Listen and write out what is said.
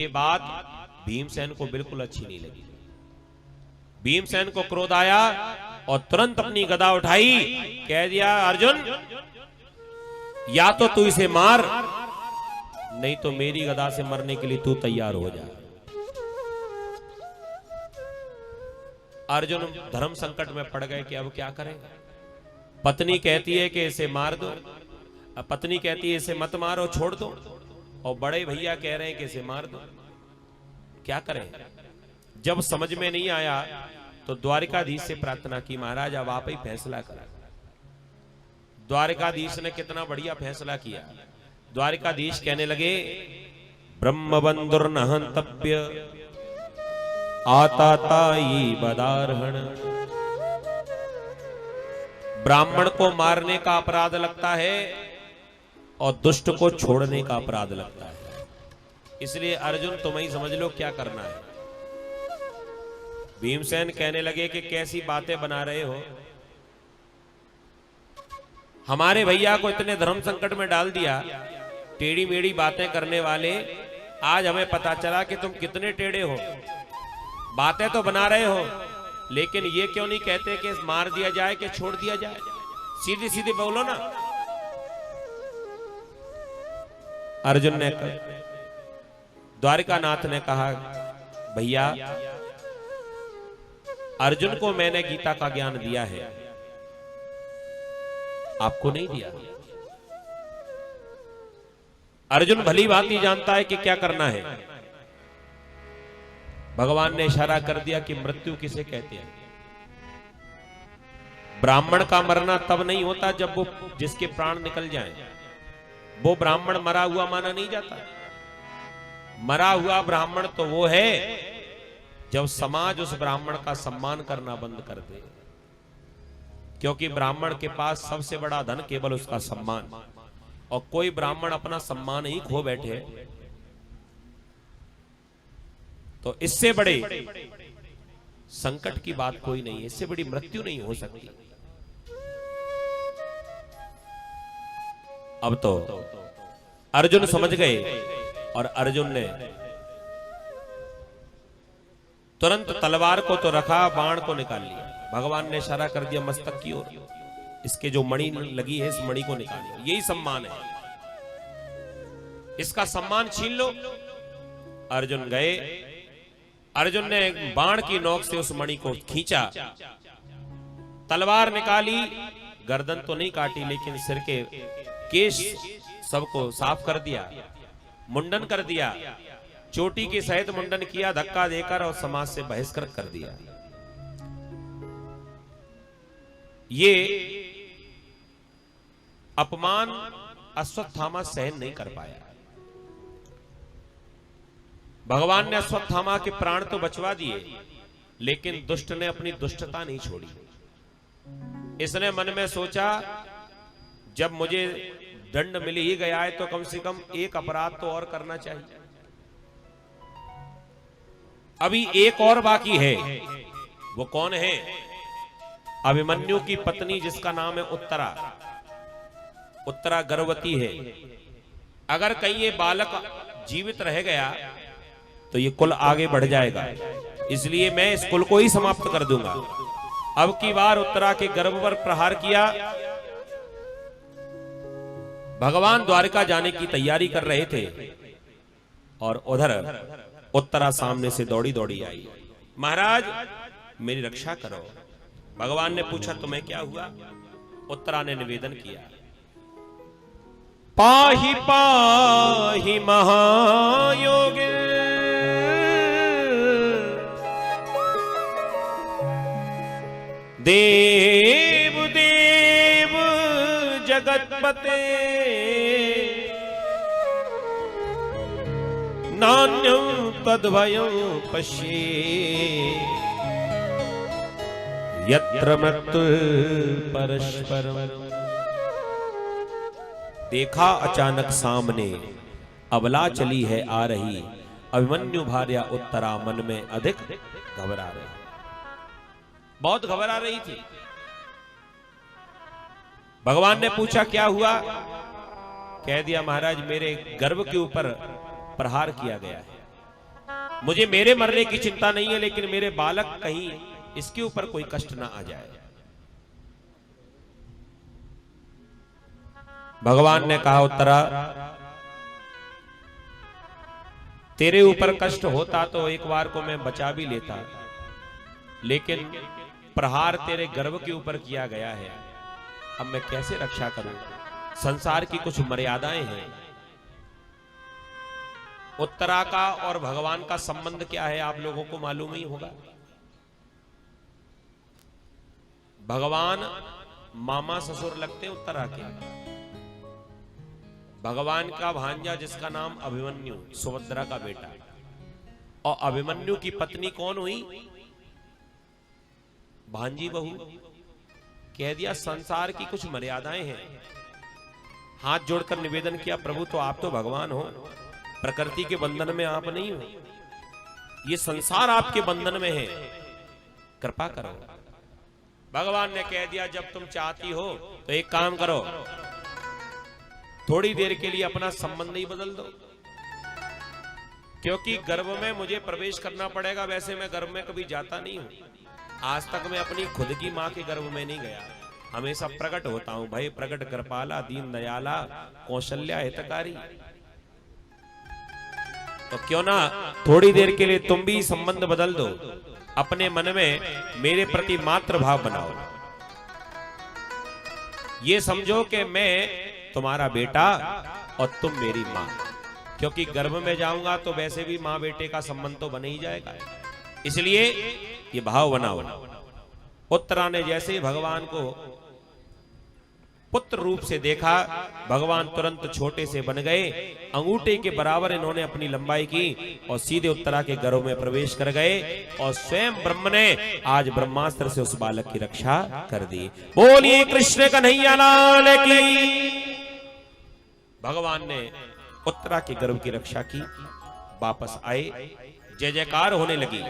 ये बात भीमसेन को बिल्कुल अच्छी नहीं लगी। भीमसेन को क्रोध आया और तुरंत अपनी गदा उठाई, कह दिया अर्जुन या तो तू इसे मार, नहीं तो मेरी गदा से मरने के लिए तू तैयार हो जा। अर्जुन धर्म संकट में पड़ गए कि अब क्या करें। पत्नी कहती है कि इसे मार दो, पत्नी कहती है इसे मत मारो, छोड़ दो, और बड़े भैया कह रहे हैं कि इसे मार दो। क्या करें। जब समझ में नहीं आया तो द्वारिकाधीश से प्रार्थना की, महाराज अब आप ही फैसला करें। द्वारिकाधीश ने कितना बढ़िया फैसला किया। द्वारिकाधीश कहने लगे ब्रह्मबंधुर नहंतव्य आता ताई बदारहण। ब्राह्मण को मारने का अपराध लगता है और दुष्ट को छोड़ने का अपराध लगता है। इसलिए अर्जुन तुम ही समझ लो क्या करना है। भीमसेन कहने लगे कि कैसी बातें बना रहे हो, हमारे भैया को इतने धर्म संकट में डाल दिया। टेढ़ी मेढ़ी बातें करने वाले, आज हमें पता चला कि तुम कितने टेढ़े हो। बातें तो बना रहे हो, लेकिन ये क्यों नहीं कहते कि मार दिया जाए कि छोड़ दिया जाए। सीधी सीधी बोलो ना। अर्जुन ने द्वारिकानाथ ने कहा भैया अर्जुन को मैंने गीता का ज्ञान दिया है, आपको नहीं दिया। अर्जुन भली भांति जानता है कि क्या करना है। भगवान ने इशारा कर दिया कि मृत्यु किसे कहते हैं। ब्राह्मण का मरना तब नहीं होता जब वो जिसके प्राण निकल जाएं। वो ब्राह्मण मरा हुआ माना नहीं जाता। मरा हुआ ब्राह्मण तो वो है जब समाज उस ब्राह्मण का सम्मान करना बंद कर दे, क्योंकि ब्राह्मण के पास सबसे बड़ा धन केवल उसका सम्मान, और कोई ब्राह्मण अपना सम्मान ही खो बैठे तो इससे बड़े संकट की बात कोई नहीं है, इससे बड़ी मृत्यु नहीं हो सकती। अब तो अर्जुन समझ गए और अर्जुन ने तुरंत तलवार को तो रखा, बाण को निकाल लिया। भगवान ने इशारा कर दिया मस्तक की ओर, इसके जो मणि लगी है इस मणि को निकालिए, यही सम्मान है, इसका सम्मान छीन लो। अर्जुन गए, अर्जुन ने बाण की नोक से उस मणि को खींचा, तलवार निकाली, गर्दन तो नहीं काटी लेकिन सिर के केश सबको साफ कर दिया, मुंडन कर दिया, चोटी के सहित मुंडन किया, धक्का देकर और समाज से बहिष्कृत कर दिया। ये अपमान अश्वत्थामा सहन नहीं कर पाया। भगवान ने अश्वत्थामा के प्राण तो बचवा दिए, लेकिन दुष्ट ने अपनी दुष्टता नहीं छोड़ी। इसने मन में सोचा जब मुझे दंड मिल ही गया है तो कम से कम एक अपराध तो और करना चाहिए। अभी एक और बाकी है। वो कौन है? अभिमन्यु की पत्नी जिसका नाम है उत्तरा। उत्तरा गर्भवती है। अगर कहीं ये बालक जीवित रह गया तो ये कुल आगे बढ़ जाएगा, इसलिए मैं इस कुल को ही समाप्त कर दूंगा। अब की बार उत्तरा के गर्भ पर प्रहार किया। भगवान द्वारिका जाने की तैयारी कर रहे थे और उधर उत्तरा सामने से दौड़ी दौड़ी आई, महाराज मेरी रक्षा करो। भगवान ने पूछा तुम्हें क्या हुआ? उत्तरा ने निवेदन किया, पाहि पाहि महायोगे देव देव जगतपते नान्यं तद्भयं पश्ये यत्र मृत्यु परस्परम। देखा अचानक सामने अबला चली है आ रही, अभिमन्यु भार्या उत्तरा मन में अधिक घबरा रही, बहुत घबरा रही थी। भगवान ने पूछा क्या हुआ? कह दिया महाराज मेरे गर्भ के ऊपर प्रहार किया गया है। मुझे मेरे मरने की चिंता नहीं है, लेकिन मेरे बालक कहीं इसके ऊपर कोई कष्ट ना आ जाए। भगवान ने कहा, उत्तरा तेरे ऊपर कष्ट होता तो एक बार को मैं बचा भी लेता, लेकिन प्रहार तेरे गर्भ के ऊपर किया गया है, अब मैं कैसे रक्षा करूं? संसार की कुछ मर्यादाएं हैं। उत्तरा का और भगवान का संबंध क्या है आप लोगों को मालूम ही होगा। भगवान मामा ससुर लगते हैं उत्तरा के। भगवान का भांजा जिसका नाम अभिमन्यु, सुभद्रा का बेटा, और अभिमन्यु की पत्नी कौन हुई? भांजी बहू। कह दिया संसार की कुछ मर्यादाएं हैं। हाथ जोड़कर निवेदन किया, प्रभु तो आप तो भगवान हो, प्रकृति के बंधन में आप नहीं हो, ये संसार आपके बंधन में है, कृपा करो। भगवान ने कह दिया, जब तुम चाहती हो तो एक काम करो, थोड़ी देर के लिए अपना संबंध ही बदल दो, क्योंकि गर्भ में मुझे प्रवेश करना पड़ेगा। वैसे मैं गर्भ में कभी जाता नहीं हूं, आज तक मैं अपनी खुद की मां के गर्भ में नहीं गया, हमेशा प्रकट होता हूं। भाई प्रकट कृपाला दीन दयाला कौशल्या हितकारी। तो क्यों ना थोड़ी देर के लिए तुम भी संबंध बदल दो, अपने मन में मेरे प्रति मात्र भाव बनाओ। ये समझो कि मैं तुम्हारा बेटा और तुम मेरी मां, क्योंकि गर्भ में जाऊंगा तो वैसे भी मां बेटे का संबंध तो बन ही जाएगा, इसलिए ये भाव बनाओ। उत्तरा ने जैसे ही भगवान को पुत्र रूप से देखा, भगवान तुरंत छोटे से बन गए, अंगूठे के बराबर इन्होंने अपनी लंबाई की और सीधे उत्तरा के गर्भ में प्रवेश कर गए, और स्वयं ब्रह्म ने आज ब्रह्मास्त्र से उस बालक की रक्षा कर दी। बोलिए कृष्ण कन्हैया लाल की। भगवान ने उत्तरा के गर्भ की रक्षा की, वापस आए, जय जयकार होने लगी।